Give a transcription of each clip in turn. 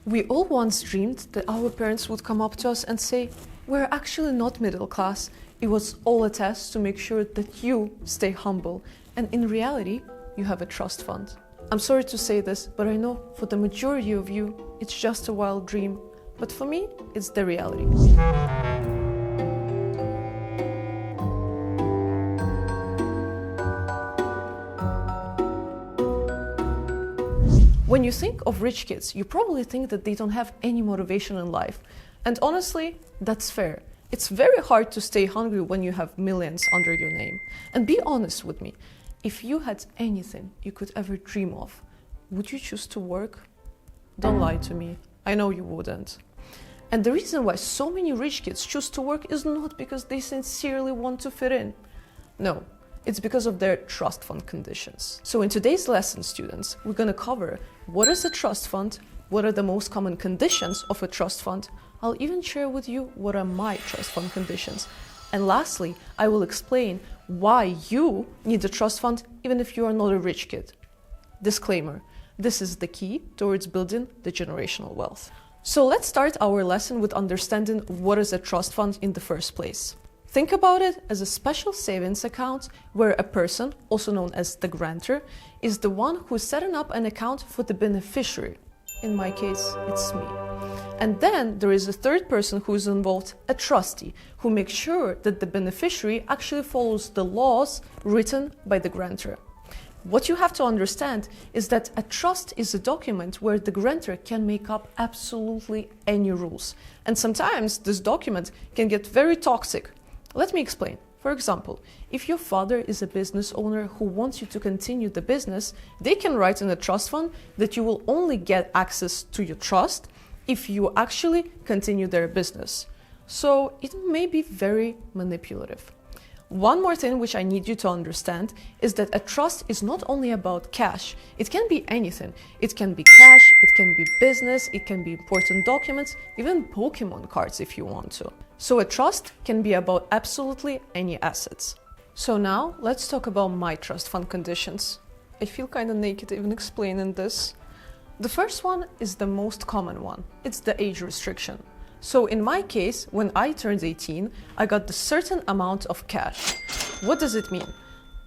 We all once dreamed that our parents would come up to us and say, "We're actually not middle class. It was all a test to make sure that you stay humble. And in reality, you have a trust fund." I'm sorry to say this, but I know for the majority of you, it's just a wild dream. But for me, it's the reality. When you think of rich kids, you probably think that they don't have any motivation in life. And honestly, that's fair. It's very hard to stay hungry when you have millions under your name. And be honest with me, if you had anything you could ever dream of, would you choose to work? Don't lie to me. I know you wouldn't. And the reason why so many rich kids choose to work is not because they sincerely want to fit in. No, it's because of their trust fund conditions. So in today's lesson, students, we're going to cover what is a trust fund, what are the most common conditions of a trust fund. I'll even share with you what are my trust fund conditions. And lastly, I will explain why you need a trust fund even if you are not a rich kid. Disclaimer, this is the key towards building the generational wealth. So let's start our lesson with understanding what is a trust fund in the first place. Think about it as a special savings account where a person, also known as the grantor, is the one who is setting up an account for the beneficiary. In my case, it's me. And then there is a third person who is involved, a trustee, who makes sure that the beneficiary actually follows the laws written by the grantor. What you have to understand is that a trust is a document where the grantor can make up absolutely any rules. And sometimes this document can get very toxic. Let me explain. For example, if your father is a business owner who wants you to continue the business, they can write in a trust fund that you will only get access to your trust if you actually continue their business. So it may be very manipulative. One more thing which I need you to understand is that a trust is not only about cash. It can be anything. It can be cash, it can be business, it can be important documents, even Pokemon cards if you want to. So a trust can be about absolutely any assets. So now let's talk about my trust fund conditions. I feel kind of naked even explaining this. The first one is the most common one. It's the age restriction. So in my case, when I turned 18, I got the certain amount of cash. What does it mean?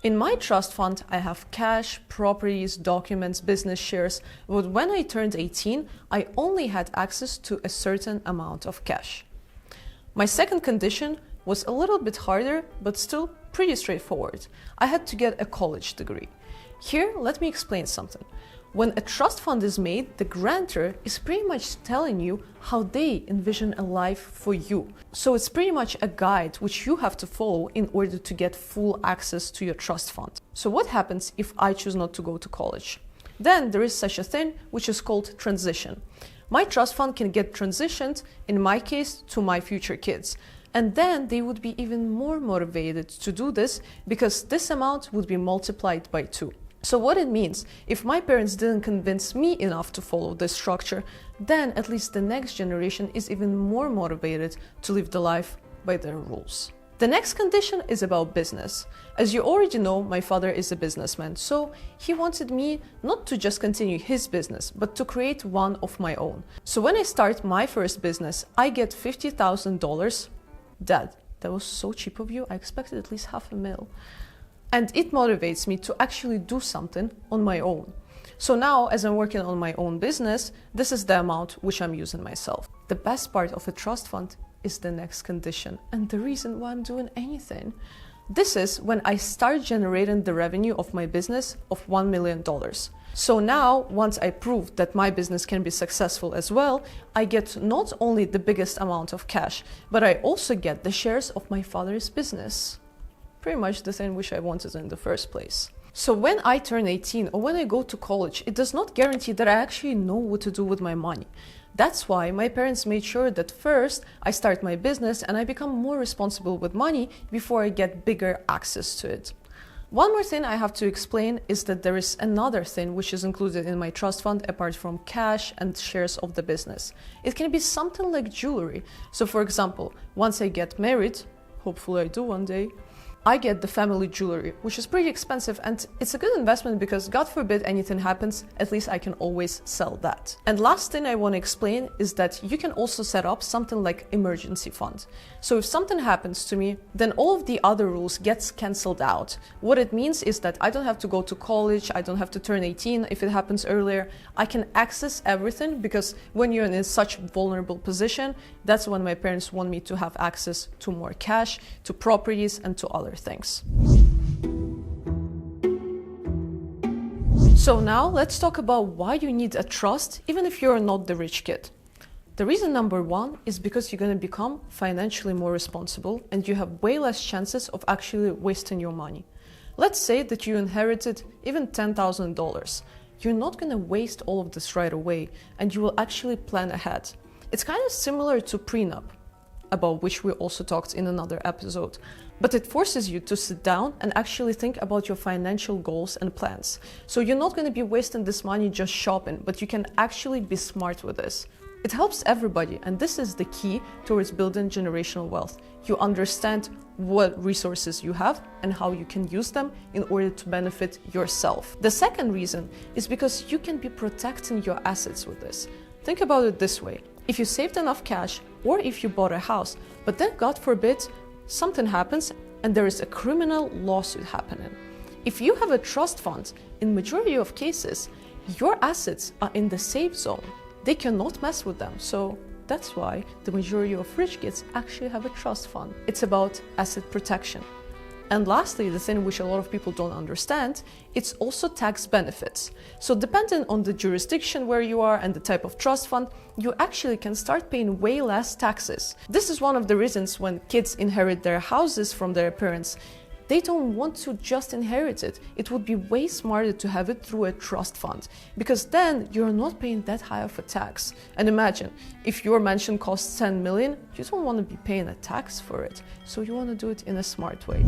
In my trust fund, I have cash, properties, documents, business shares, but when I turned 18, I only had access to a certain amount of cash. My second condition was a little bit harder, but still pretty straightforward. I had to get a college degree. Here, let me explain something. When a trust fund is made, the grantor is pretty much telling you how they envision a life for you. So it's pretty much a guide which you have to follow in order to get full access to your trust fund. So what happens if I choose not to go to college? Then there is such a thing which is called transition. My trust fund can get transitioned, in my case, to my future kids. And then they would be even more motivated to do this because this amount would be multiplied by 2. So what it means, if my parents didn't convince me enough to follow this structure, then at least the next generation is even more motivated to live the life by their rules. The next condition is about business. As you already know, my father is a businessman, so he wanted me not to just continue his business, but to create one of my own. So when I start my first business, I get $50,000. Dad, that was so cheap of you. I expected at least $500,000. And it motivates me to actually do something on my own. So now, as I'm working on my own business, this is the amount which I'm using myself. The best part of a trust fund is the next condition, and the reason why I'm doing anything. This is when I start generating the revenue of my business of $1 million. So now, once I prove that my business can be successful as well, I get not only the biggest amount of cash, but I also get the shares of my father's business. Pretty much the thing which I wanted in the first place. So when I turn 18 or when I go to college, it does not guarantee that I actually know what to do with my money. That's why my parents made sure that first I start my business and I become more responsible with money before I get bigger access to it. One more thing I have to explain is that there is another thing which is included in my trust fund apart from cash and shares of the business. It can be something like jewelry. So for example, once I get married, hopefully I do one day, I get the family jewelry, which is pretty expensive, and it's a good investment because God forbid anything happens, at least I can always sell that. And last thing I want to explain is that you can also set up something like emergency fund. So if something happens to me, then all of the other rules gets cancelled out. What it means is that I don't have to go to college, I don't have to turn 18 if it happens earlier. I can access everything because when you're in such a vulnerable position, that's when my parents want me to have access to more cash, to properties, and to other things. So now let's talk about why you need a trust even if you're not the rich kid. The reason number one is because you're going to become financially more responsible and you have way less chances of actually wasting your money. Let's say that you inherited even $10,000. You're not going to waste all of this right away and you will actually plan ahead. It's kind of similar to prenup, about which we also talked in another episode. But it forces you to sit down and actually think about your financial goals and plans. So you're not going to be wasting this money just shopping, but you can actually be smart with this. It helps everybody, and this is the key towards building generational wealth. You understand what resources you have and how you can use them in order to benefit yourself. The second reason is because you can be protecting your assets with this. Think about it this way. If you saved enough cash, or if you bought a house, but then God forbid, something happens and there is a criminal lawsuit happening. If you have a trust fund, in majority of cases, your assets are in the safe zone. They cannot mess with them. So that's why the majority of rich kids actually have a trust fund. It's about asset protection. And lastly, the thing which a lot of people don't understand, it's also tax benefits. So depending on the jurisdiction where you are and the type of trust fund, you actually can start paying way less taxes. This is one of the reasons when kids inherit their houses from their parents, they don't want to just inherit it. It would be way smarter to have it through a trust fund, because then you're not paying that high of a tax. And imagine, if your mansion costs 10 million, you don't want to be paying a tax for it. So you want to do it in a smart way.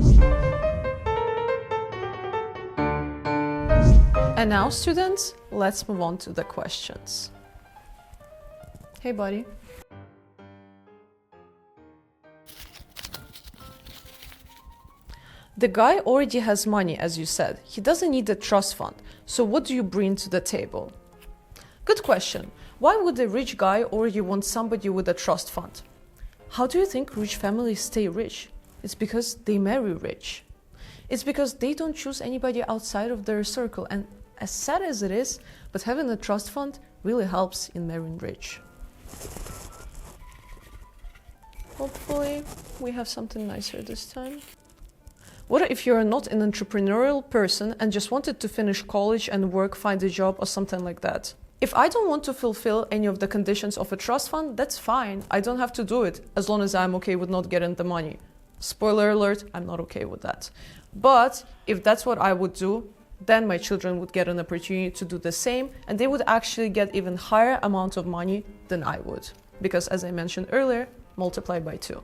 And now, students, let's move on to the questions. Hey, buddy. The guy already has money, as you said. He doesn't need a trust fund. So what do you bring to the table? Good question. Why would a rich guy already want somebody with a trust fund? How do you think rich families stay rich? It's because they marry rich. It's because they don't choose anybody outside of their circle. And as sad as it is, but having a trust fund really helps in marrying rich. Hopefully we have something nicer this time. What if you're not an entrepreneurial person and just wanted to finish college and work, find a job or something like that? If I don't want to fulfill any of the conditions of a trust fund, that's fine. I don't have to do it as long as I'm okay with not getting the money. Spoiler alert, I'm not okay with that. But if that's what I would do, then my children would get an opportunity to do the same and they would actually get even higher amount of money than I would. Because as I mentioned earlier, multiply by 2.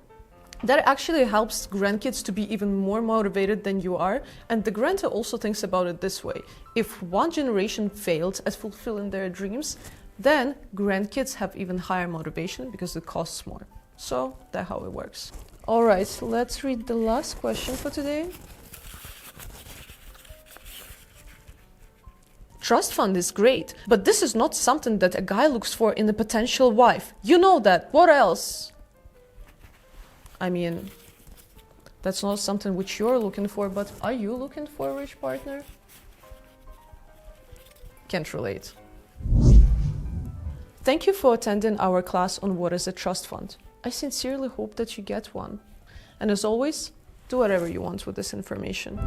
That actually helps grandkids to be even more motivated than you are. And the grantor also thinks about it this way. If one generation failed at fulfilling their dreams, then grandkids have even higher motivation because it costs more. So that's how it works. All right, so let's read the last question for today. Trust fund is great, but this is not something that a guy looks for in a potential wife. You know that. What else? I mean, that's not something which you're looking for, but are you looking for a rich partner? Can't relate. Thank you for attending our class on what is a trust fund. I sincerely hope that you get one. And as always, do whatever you want with this information.